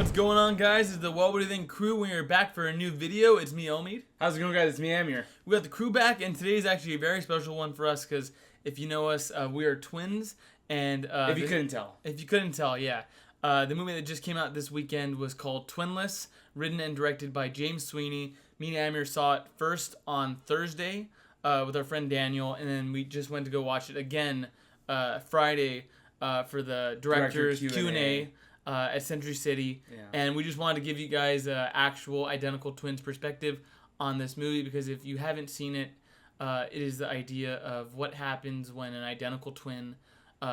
What's going on, guys? It's the What Would You Think crew. We are back for a new video. It's me, Omid. How's it going, guys? It's me, Amir. We got the crew back, and today is actually a very special one for us because if you know us, we are twins. And if you couldn't tell. Yeah. The movie that just came out this weekend was called Twinless, written and directed by James Sweeney. Me and Amir saw it first on Thursday with our friend Daniel, and then we just went to go watch it again Friday for the director's Q&A. At Century City, and we just wanted to give you guys an actual identical twins perspective on this movie, because if you haven't seen it, it is the idea of what happens when an identical twin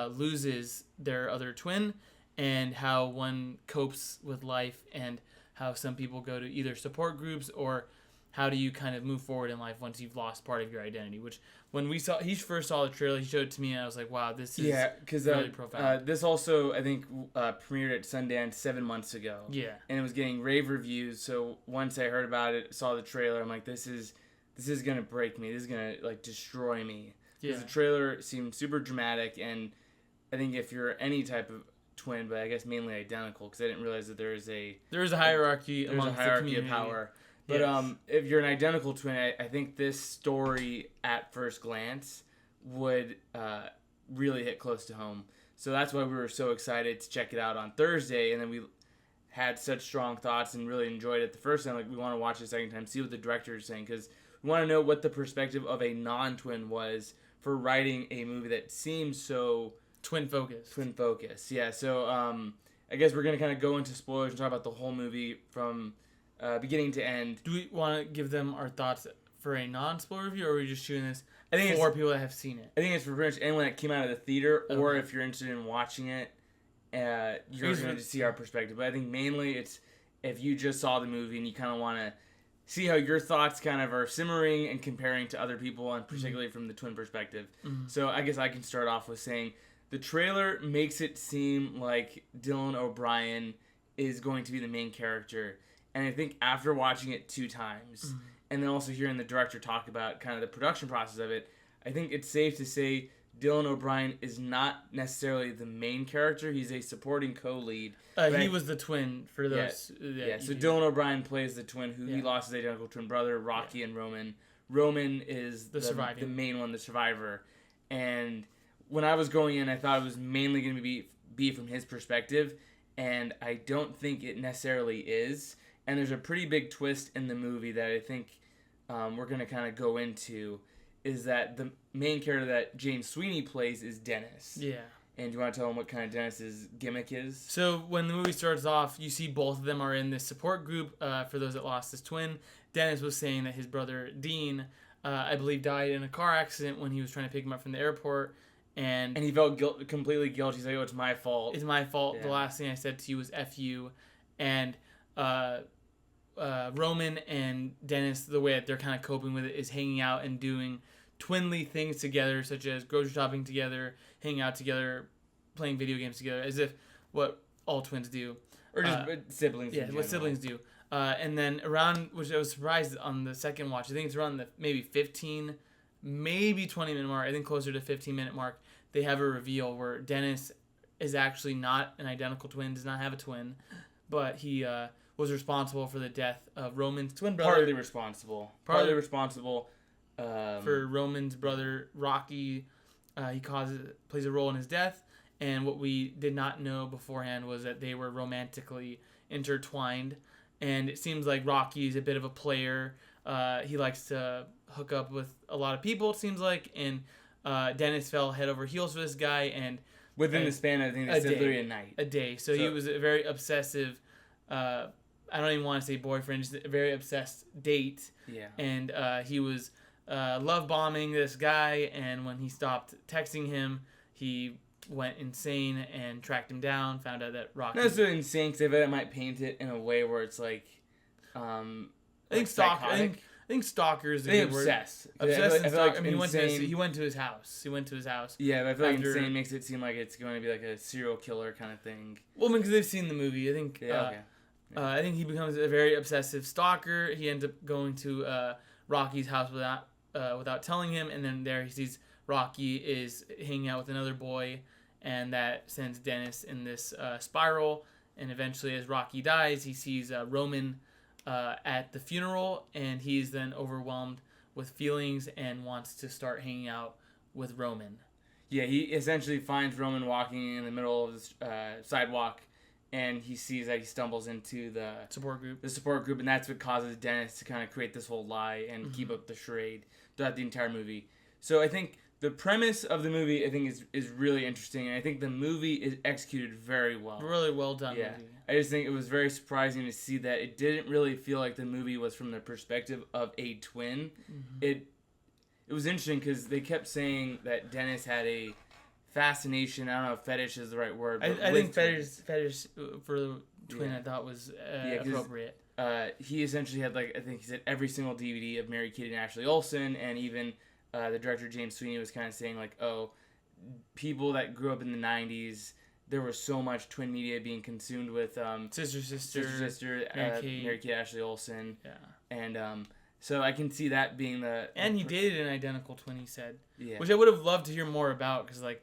loses their other twin, and how one copes with life, and how some people go to either support groups, or how do you kind of move forward in life once you've lost part of your identity. Which, when he first saw the trailer, he showed it to me, and I was like, wow, this is really profound. This also, I think, premiered at Sundance 7 months ago. Yeah. And it was getting rave reviews, so once I heard about it, saw the trailer, I'm like, this is going to break me. This is going to, destroy me. Because the trailer seemed super dramatic, and I think if you're any type of twin, but I guess mainly identical, because I didn't realize that there is a hierarchy amongst the community of power. But if you're an identical twin, I think this story at first glance would really hit close to home. So that's why we were so excited to check it out on Thursday, and then we had such strong thoughts and really enjoyed it the first time. We want to watch it the second time, see what the director is saying, because we want to know what the perspective of a non-twin was for writing a movie that seems so twin-focused. Yeah, so I guess we're going to kind of go into spoilers and talk about the whole movie from beginning to end. Do we want to give them our thoughts for a non-spoiler review, or are we just shooting this for people that have seen it? I think it's for pretty much anyone that came out of the theater, or if you're interested in watching it, you're going to see our perspective. But I think mainly it's if you just saw the movie and you kind of want to see how your thoughts kind of are simmering and comparing to other people, and particularly from the twin perspective. Mm-hmm. So I guess I can start off with saying the trailer makes it seem like Dylan O'Brien is going to be the main character. And I think after watching it 2 times, and then also hearing the director talk about kind of the production process of it, I think it's safe to say Dylan O'Brien is not necessarily the main character. He's a supporting co-lead. He was the twin for those. So Dylan O'Brien plays the twin who he lost his identical twin brother, Rocky and Roman. Roman is the main one, the survivor. And when I was going in, I thought it was mainly going to be from his perspective, and I don't think it necessarily is. And there's a pretty big twist in the movie that I think we're going to kind of go into, is that the main character that James Sweeney plays is Dennis. Yeah. And do you want to tell him what kind of Dennis's gimmick is? So when the movie starts off, you see both of them are in this support group for those that lost his twin. Dennis was saying that his brother Dean, I believe, died in a car accident when he was trying to pick him up from the airport. And he felt completely guilty. He's like, oh, it's my fault. It's my fault. Yeah. The last thing I said to you was F you. And Roman and Dennis, the way that they're kind of coping with it is hanging out and doing twinly things together, such as grocery shopping together, hanging out together, playing video games together, as if what all twins do. Or just siblings. Yeah, what siblings do. And then around, which I was surprised on the second watch, I think it's around the maybe 15, maybe 20-minute mark, I think closer to 15-minute mark, they have a reveal where Dennis is actually not an identical twin, does not have a twin, but he was responsible for the death of Roman's twin brother. Partly responsible for Roman's brother Rocky. He plays a role in his death, and what we did not know beforehand was that they were romantically intertwined. And it seems like Rocky is a bit of a player. He likes to hook up with a lot of people, it seems like, and Dennis fell head over heels for this guy, and within the span, I think they said literally a night. A day. So he was a very obsessive, I don't even want to say boyfriend, just a very obsessed date. Yeah. And he was love bombing this guy, and when he stopped texting him, he went insane and tracked him down, found out that Rocky... Not necessarily insane, because I bet it might paint it in a way where it's like... I think stalker is a good word. Obsessed. He went to his house. Yeah, but I feel like insane makes it seem like it's going to be like a serial killer kind of thing. Well, because they've seen the movie. I think... I think he becomes a very obsessive stalker. He ends up going to Rocky's house without telling him, and then there he sees Rocky is hanging out with another boy, and that sends Dennis in this spiral, And eventually, as Rocky dies, he sees Roman at the funeral, and he's then overwhelmed with feelings and wants to start hanging out with Roman. Yeah, he essentially finds Roman walking in the middle of the sidewalk, and he sees that he stumbles into the support group, and that's what causes Dennis to kind of create this whole lie and keep up the charade throughout the entire movie. So I think the premise of the movie, I think, is really interesting, and I think the movie is executed very well. Really well done movie. I just think it was very surprising to see that it didn't really feel like the movie was from the perspective of a twin. It was interesting because they kept saying that Dennis had a fascination. I don't know if fetish is the right word. But I think fetish for the twin I thought was appropriate. He essentially had, like, I think he said every single DVD of Mary Kate and Ashley Olsen, and even the director James Sweeney was kind of saying, like, oh, people that grew up in the 90s, there was so much twin media being consumed with Sister, Mary Kate, Ashley Olsen. Yeah. And so I can see that being the... And he dated an identical twin, he said. Yeah. Which I would have loved to hear more about, because, like,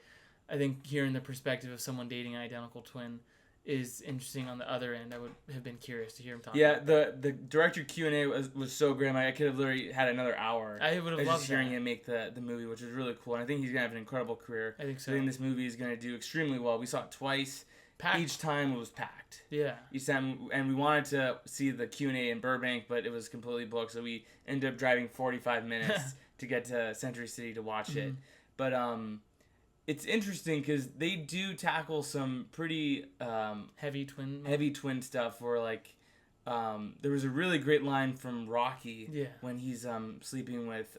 I think hearing the perspective of someone dating an identical twin is interesting on the other end. I would have been curious to hear him talk about that. The director Q&A was so great. I could have literally had another hour. I would have loved just hearing him make the movie, which was really cool. And I think he's going to have an incredible career. I think so. I think this movie is going to do extremely well. We saw it twice. Packed. Each time it was packed. Yeah. Each time, and we wanted to see the Q&A in Burbank, but it was completely booked, so we ended up driving 45 minutes to get to Century City to watch it. But it's interesting because they do tackle some pretty heavy twin stuff. Where, like, there was a really great line from Rocky when he's sleeping with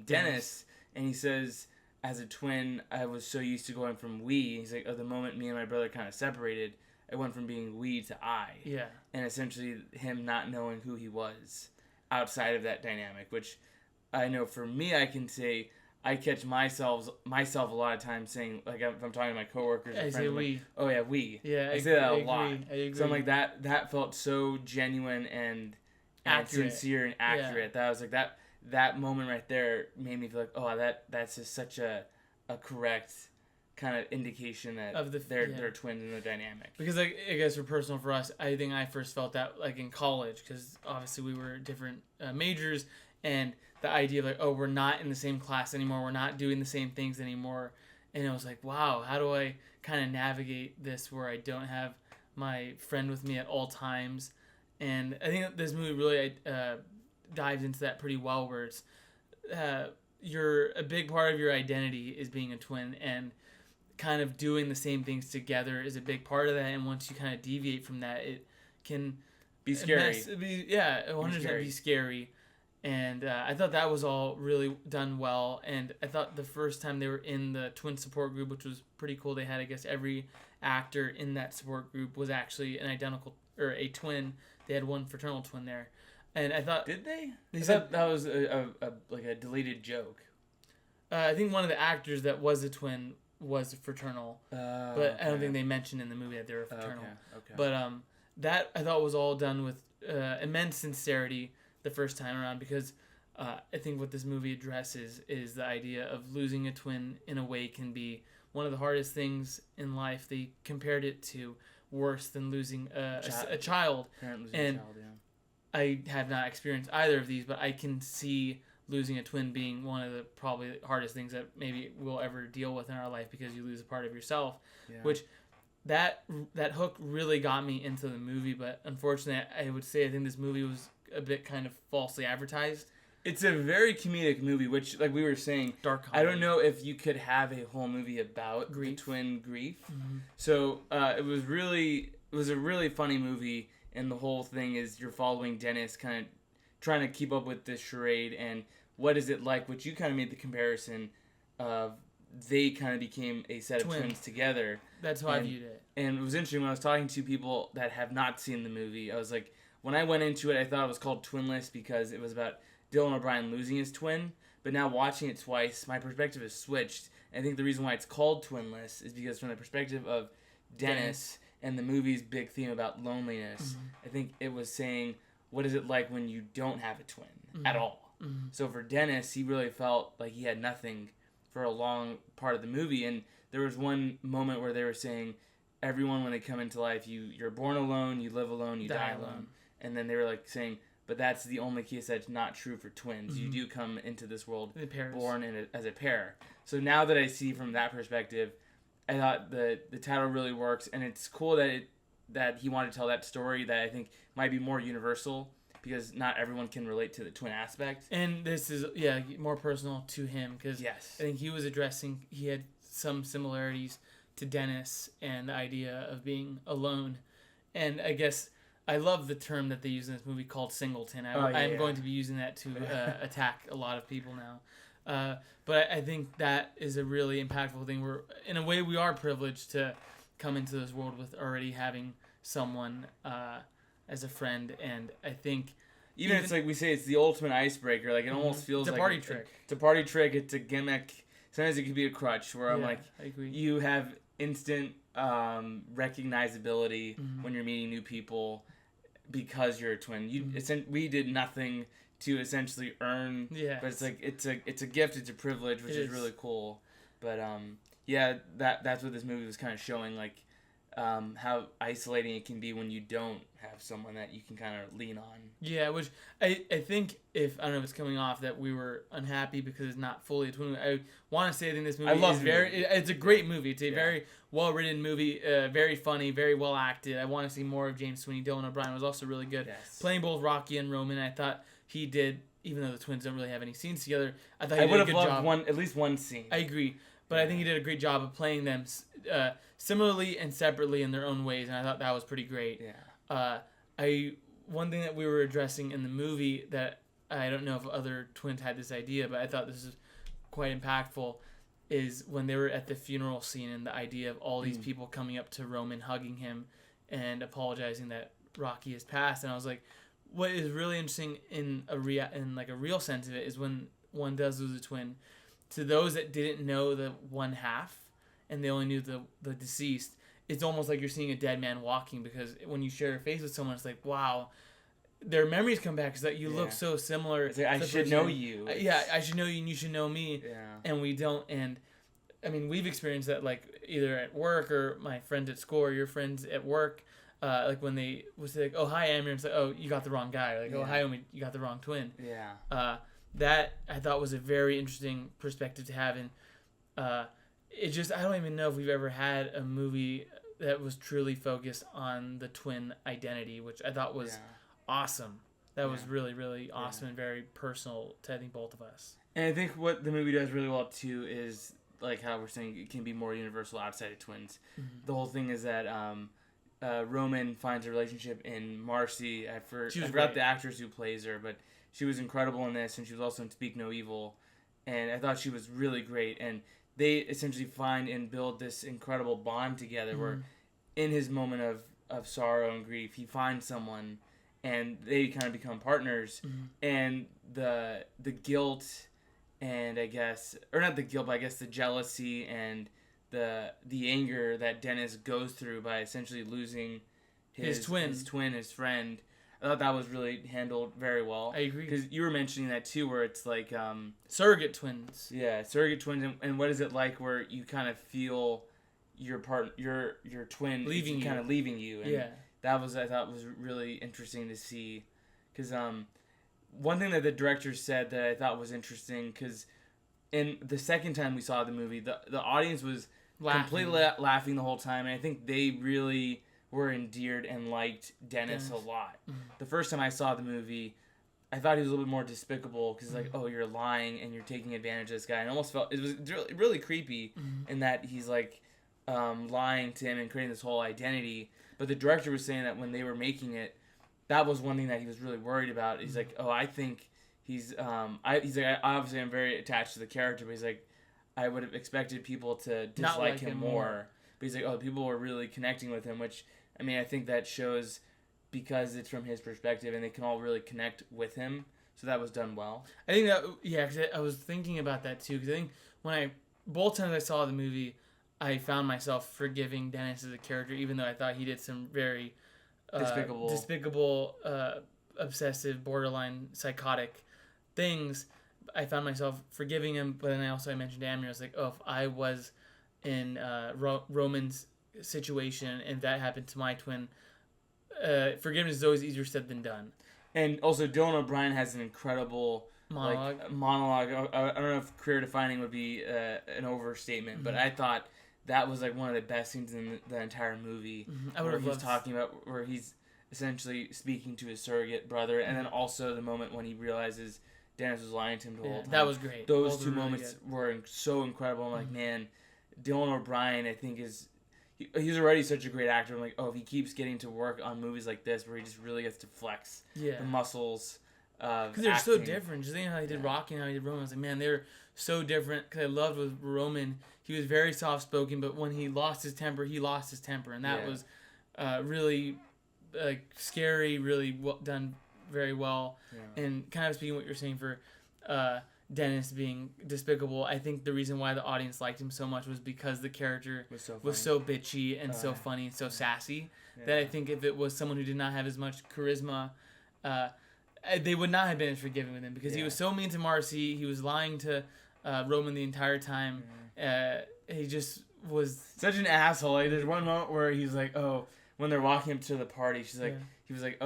Dennis, and he says, as a twin, I was so used to going from we. He's like, the moment me and my brother kind of separated, I went from being we to I. Yeah. And essentially him not knowing who he was outside of that dynamic, which I know for me, I can say I catch myself a lot of times saying, like, if I'm talking to my coworkers or I friends, say I'm we. like, oh yeah, we. Yeah, I say that a lot. I agree. So I'm like, that felt so genuine and sincere and accurate that I was like, that moment right there made me feel like, oh, that's just such a correct kind of indication that they're twins in the dynamic. Because, like, I guess for us, I think I first felt that, like, in college, because obviously we were different majors, and the idea of, like, oh, we're not in the same class anymore, we're not doing the same things anymore, and it was like, wow, how do I kind of navigate this where I don't have my friend with me at all times? And I think this movie really dives into that pretty well, where it's a big part of your identity is being a twin, and kind of doing the same things together is a big part of that. And once you kind of deviate from that, it can be scary. 100% be scary. And I thought that was all really done well. And I thought the first time they were in the twin support group, which was pretty cool, they had, I guess, every actor in that support group was actually an identical, or a twin. They had one fraternal twin there. And I thought... Did they? They said that was like a deleted joke. I think one of the actors that was a twin was fraternal. But I don't think they mentioned in the movie that they were fraternal. Okay. But that I thought was all done with immense sincerity the first time around, because I think what this movie addresses is the idea of losing a twin in a way can be one of the hardest things in life. They compared it to worse than losing a child. I have not experienced either of these, but I can see losing a twin being one of the probably hardest things that maybe we'll ever deal with in our life, because you lose a part of yourself, which that hook really got me into the movie. But unfortunately, I would say I think this movie was a bit kind of falsely advertised. It's a very comedic movie, which, like we were saying, dark comedy. I don't know if you could have a whole movie about the twin grief. So it was a really funny movie, and the whole thing is you're following Dennis kind of trying to keep up with this charade, and what is it like, which you kind of made the comparison of they kind of became a set of twins together. That's how I viewed it. And it was interesting when I was talking to people that have not seen the movie. I was like, when I went into it, I thought it was called Twinless because it was about Dylan O'Brien losing his twin. But now watching it twice, my perspective has switched. And I think the reason why it's called Twinless is because from the perspective of Dennis and the movie's big theme about loneliness, I think it was saying, what is it like when you don't have a twin at all? So for Dennis, he really felt like he had nothing for a long part of the movie. And there was one moment where they were saying, everyone when they come into life, you're born alone, you live alone, you die alone. And then they were like saying, but that's the only case that's not true for twins. You do come into this world born as a pair. So now that I see from that perspective, I thought the title really works, and it's cool that he wanted to tell that story that I think might be more universal, because not everyone can relate to the twin aspect. And this is, more personal to him, because I think he had some similarities to Dennis and the idea of being alone. And I guess I love the term that they use in this movie called singleton. I'm going to be using that to attack a lot of people now. But I think that is a really impactful thing. In a way, we are privileged to come into this world with already having someone as a friend, and I think even it's like we say, it's the ultimate icebreaker. Like, it almost feels like it's a party trick. It's a party trick. It's a gimmick. Sometimes it could be a crutch where I'm like, I agree. You have instant recognizability when you're meeting new people because you're a twin. We did nothing to essentially earn, but it's like it's a gift, it's a privilege, which is really cool. But that's what this movie was kind of showing, like how isolating it can be when you don't have someone that you can kind of lean on. Yeah, which I think I don't know if it's coming off that we were unhappy because it's not fully a twin movie. I want to say that this movie it's a great movie. It's a very well written movie, very funny, very well acted. I want to see more of James Sweeney. Dylan O'Brien was also really good. Playing both Rocky and Roman. I thought he did, even though the twins don't really have any scenes together, I thought he did a good job. I would have loved at least one scene. I agree. But I think he did a great job of playing them similarly and separately in their own ways, and I thought that was pretty great. One thing that we were addressing in the movie that I don't know if other twins had this idea, but I thought this is quite impactful, is when they were at the funeral scene and the idea of all these people coming up to Roman, hugging him, and apologizing that Rocky has passed. And I was like, what is really interesting in a real sense of it is when one does lose a twin, to those that didn't know the one half and they only knew the deceased, it's almost like you're seeing a dead man walking, because when you share a face with someone, it's like, wow, their memories come back because that you look so similar. It's like, I should know you. I should know you and you should know me. And we don't. And I mean, we've experienced that, like either at work or my friends at school or your friends at work. Like when they was like, oh, hi, Amir, and it's like, oh, you got the wrong guy. Or like, oh, hi, Omid, you got the wrong twin. That I thought was a very interesting perspective to have. And it just, I don't even know if we've ever had a movie that was truly focused on the twin identity, which I thought was awesome. That was really, really awesome and very personal to, I think, both of us. And I think what the movie does really well, too, is, like how we're saying, it can be more universal outside of twins. The whole thing is that Roman finds a relationship in Marcy. I forgot the actress who plays her, but she was incredible in this, and she was also in Speak No Evil. And I thought she was really great. And they essentially find and build this incredible bond together where in his moment of sorrow and grief, he finds someone and they kind of become partners. And the guilt and I guess, or not the guilt, but I guess the jealousy and the anger that Dennis goes through by essentially losing his friend, I thought that was really handled very well. I agree. Because you were mentioning that too, where it's like surrogate twins. Yeah, surrogate twins, and what is it like where you kind of feel your twin leaving you? And that was, I thought, was really interesting to see. Because one thing that the director said that I thought was interesting, because in the second time we saw the movie, the audience was completely laughing the whole time, and I think they really were endeared and liked Dennis a lot. The first time I saw the movie, I thought he was a little bit more despicable because like, oh, you're lying and you're taking advantage of this guy. And I almost felt it was really, really creepy in that he's like lying to him and creating this whole identity. But the director was saying that when they were making it, that was one thing that he was really worried about. He's like, oh, I think he's like, obviously I'm very attached to the character, but he's like, I would have expected people to dislike him more. But he's like, oh, people were really connecting with him, which, I mean, I think that shows because it's from his perspective and they can all really connect with him. So that was done well. I think that, because I was thinking about that too. Because I think both times I saw the movie, I found myself forgiving Dennis as a character, even though I thought he did some very despicable, obsessive, borderline psychotic things. I found myself forgiving him, but then I mentioned to Amir, I was like, oh, if I was in Roman's situation, and that happened to my twin, forgiveness is always easier said than done. And also, Dylan O'Brien has an incredible monologue. I don't know if career defining would be an overstatement, but I thought that was like one of the best scenes in the entire movie. I would have loved talking about where he's essentially speaking to his surrogate brother, and then also the moment when he realizes Dennis was lying to him the whole time. That was great. Those two moments were so incredible. I'm like, man, Dylan O'Brien, I think he's already such a great actor. I'm like, if he keeps getting to work on movies like this where he just really gets to flex the muscles. Because they're so different. Just thinking how he did Rocky and how he did Roman. I was like, man, they're so different. Because I loved with Roman, he was very soft spoken, but when he lost his temper, and that was really scary. Really done very well. Yeah. And kind of speaking what you're saying for Dennis being despicable, I think the reason why the audience liked him so much was because the character was so bitchy and so funny and so sassy that I think if it was someone who did not have as much charisma, they would not have been as forgiving with him because he was so mean to Marcy. He was lying to Roman the entire time. He just was such an asshole. Like, there's one moment where he's like, when they're walking up to the party, she's like, he was like,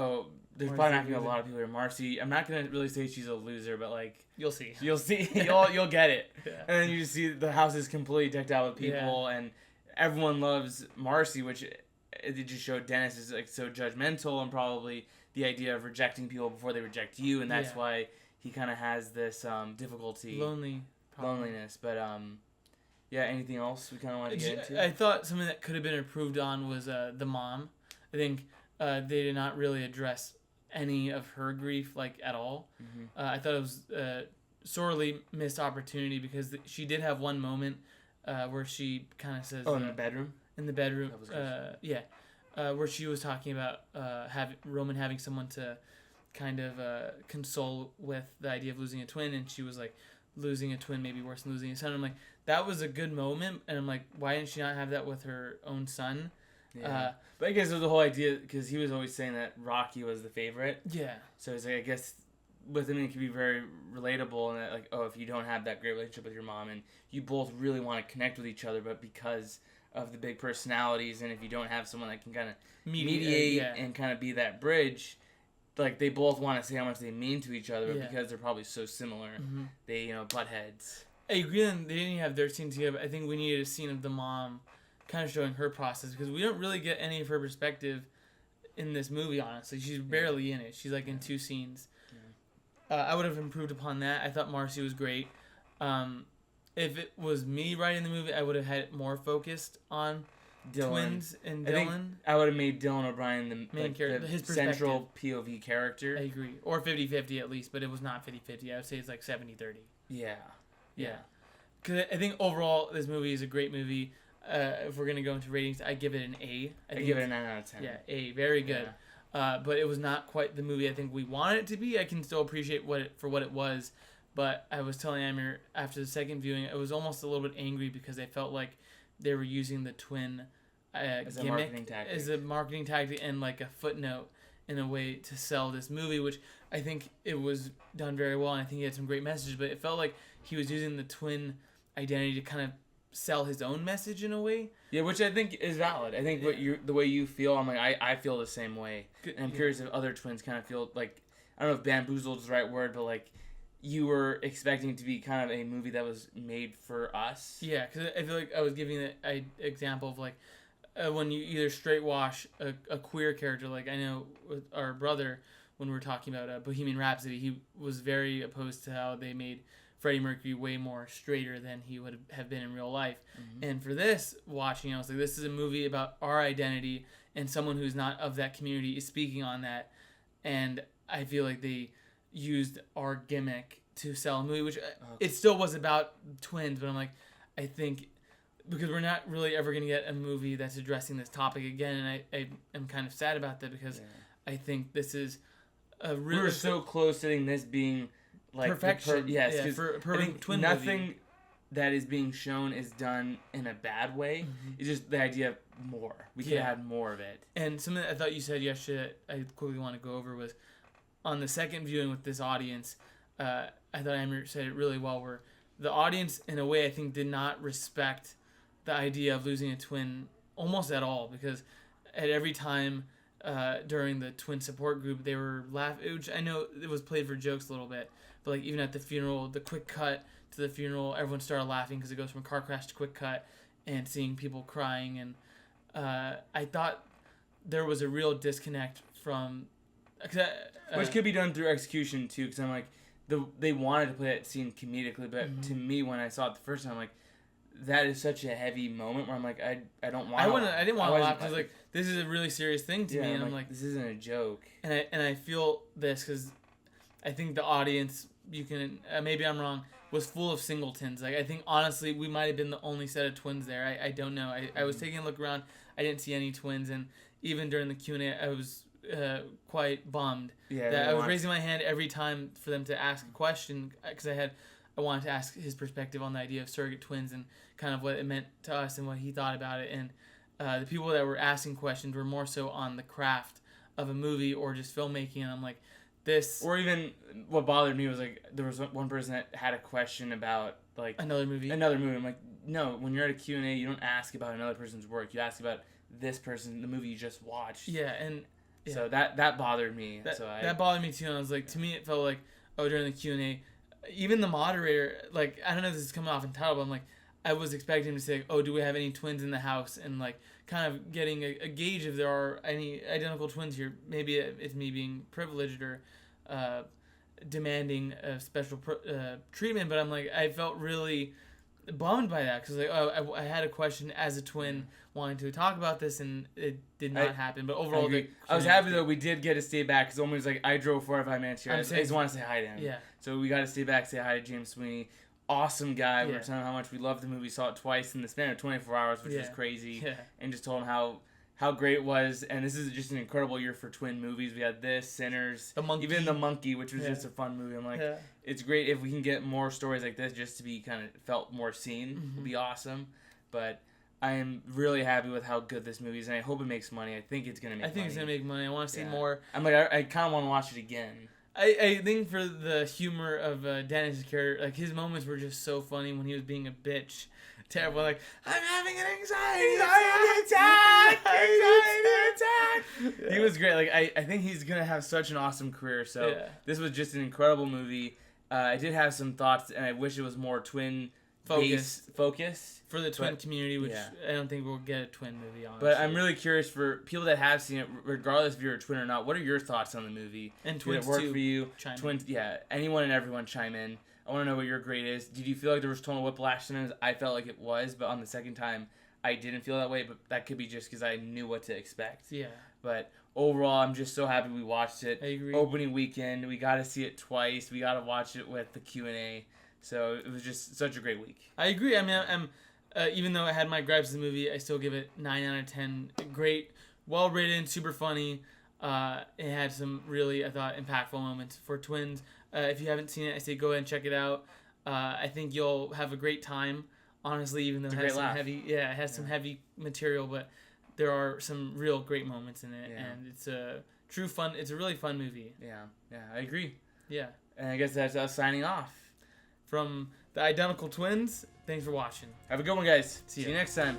there's probably not gonna be a lot of people here. Marcy, I'm not gonna really say she's a loser, but like you'll see, you'll get it. And then you just see the house is completely decked out with people, and everyone loves Marcy, which it just showed Dennis is like so judgmental and probably the idea of rejecting people before they reject you, and that's why he kind of has this difficulty, loneliness. But anything else we kind of wanted to get into? I thought something that could have been improved on was the mom. I think they did not really address any of her grief at all. I thought it was a sorely missed opportunity because she did have one moment where she kind of says, in the bedroom. That was good. Where she was talking about Roman having someone to kind of console with the idea of losing a twin, and she was like, losing a twin may be worse than losing a son. I'm like, that was a good moment, and I'm like, why didn't she not have that with her own son? But I guess it was the whole idea because he was always saying that Rocky was the favorite. Yeah. So it's like, I guess with him it could be very relatable, and that if you don't have that great relationship with your mom and you both really want to connect with each other, but because of the big personalities, and if you don't have someone that can kind of mediate and kind of be that bridge, they both want to say how much they mean to each other, but because they're probably so similar, they butt heads. I agree that they didn't have their scene together, but I think we needed a scene of the mom kind of showing her process because we don't really get any of her perspective in this movie, honestly. She's barely in it. She's in 2 scenes. I would have improved upon that. I thought Marcy was great. If it was me writing the movie, I would have had it more focused on twins and Dylan. I would have made Dylan O'Brien the main character, his central POV character. I agree. Or 50-50 at least, but it was not 50-50. I would say it's 70-30. Yeah. Because I think overall this movie is a great movie. If we're going to go into ratings, I give it an A. I give it a 9 out of 10. Yeah, A. Very good. Yeah. But it was not quite the movie I think we wanted it to be. I can still appreciate what it was. But I was telling Amir after the second viewing, I was almost a little bit angry because I felt like they were using the twin as gimmick as a marketing tactic and a footnote in a way to sell this movie, which I think it was done very well, and I think he had some great messages, but it felt like he was using the twin identity to kind of sell his own message in a way. Yeah, which I think is valid. I think the way you feel, I'm like, I feel the same way. And I'm curious if other twins kind of feel I don't know if bamboozled is the right word, but you were expecting it to be kind of a movie that was made for us. Yeah, because I feel like I was giving an example of when you either straight wash a queer character, I know with our brother when we were talking about Bohemian Rhapsody, he was very opposed to how they made Freddie Mercury way more straighter than he would have been in real life. And for this watching, I was like, this is a movie about our identity, and someone who's not of that community is speaking on that. And I feel like they used our gimmick to sell a movie, which it still was about twins, but I'm like, I think because we're not really ever going to get a movie that's addressing this topic again, and I am kind of sad about that because I think this is a really... We were so close to this being perfection. Yes, for a perfect twin nothing movie. That is being shown is done in a bad way. It's just the idea of more. We could have had more of it. And something that I thought you said yesterday, I quickly want to go over was on the second viewing with this audience, I thought Amir said it really well, where the audience, in a way, I think did not respect the idea of losing a twin almost at all, because at every time during the twin support group they were laughing. I know it was played for jokes a little bit, but like even at the funeral, the quick cut to the funeral, everyone started laughing because it goes from car crash to quick cut, and seeing people crying, and I thought there was a real disconnect from. Which could be done through execution too, because I'm like, they wanted to play that scene comedically, but to me, when I saw it the first time, I'm like, that is such a heavy moment where I'm like, I don't want. I didn't want to laugh because like this is a really serious thing to me, and I'm like, this isn't a joke. And I feel this because I think the audience, you can maybe I'm wrong, was full of singletons. Like I think honestly we might have been the only set of twins there. I don't know. I was taking a look around. I didn't see any twins, and even during the Q&A, I was quite bummed that I was raising my hand every time for them to ask a question, because I wanted to ask his perspective on the idea of surrogate twins and kind of what it meant to us and what he thought about it. And the people that were asking questions were more so on the craft of a movie or just filmmaking, and I'm like, this. Or even what bothered me was like there was one person that had a question about like another movie. I'm like, no, when you're at a Q&A, you don't ask about another person's work. You ask about this person, the movie you just watched. Yeah, and so that bothered me. That bothered me too. And I was like, to me, it felt like, oh, during the Q&A, even the moderator, like, I don't know if this is coming off entitled, but I'm like, I was expecting him to say, like, oh, do we have any twins in the house? And like, kind of getting a gauge if there are any identical twins here. Maybe it's me being privileged or demanding a special treatment, but I'm like, I felt really bummed by that because like, oh, I had a question as a twin wanting to talk about this, and it did not happen. But overall, I was happy though we did get to stay back, because almost like I drove 4 or 5 minutes here. I just want to say hi to him. Yeah. So we got to stay back, say hi to James Sweeney. Awesome guy. Yeah. We were telling him how much we loved the movie. Saw it twice in the span of 24 hours, which was crazy. Yeah. And just told him how great it was. And this is just an incredible year for twin movies. We had this, Sinners, even The Monkey, which was just a fun movie. I'm like, it's great if we can get more stories like this just to be kind of felt more seen. Mm-hmm. Would be awesome. But I am really happy with how good this movie is, and I hope it makes money. I think it's going to make money. I think it's going to make money. I want to see more. I'm like, I kind of want to watch it again. I think for the humor of Dennis' character, like his moments were just so funny when he was being a bitch to everyone. Like, I'm having an anxiety attack. He was great. Like I think he's gonna have such an awesome career. So this was just an incredible movie. I did have some thoughts, and I wish it was more twin focus for the twin community, which I don't think we'll get a twin movie on. But I'm really curious for people that have seen it, regardless if you're a twin or not. What are your thoughts on the movie? And twins did it work too. For you? Twins, anyone and everyone chime in. I want to know what your grade is. Did you feel like there was tonal whiplash sometimes? I felt like it was, but on the second time, I didn't feel that way. But that could be just because I knew what to expect. Yeah. But overall, I'm just so happy we watched it. I agree. Opening weekend, we got to see it twice. We got to watch it with the Q&A. So it was just such a great week. I agree. I mean, I'm even though I had my gripes of the movie, I still give it 9 out of 10. Great, well written, super funny. It had some really, I thought, impactful moments for twins. If you haven't seen it, I say go ahead and check it out. I think you'll have a great time. Honestly, even though it has some heavy material, but there are some real great moments in it, and it's a true fun. It's a really fun movie. Yeah, I agree. Yeah, and I guess that's us signing off. From the Identical Twins, thanks for watching. Have a good one, guys. See you next time.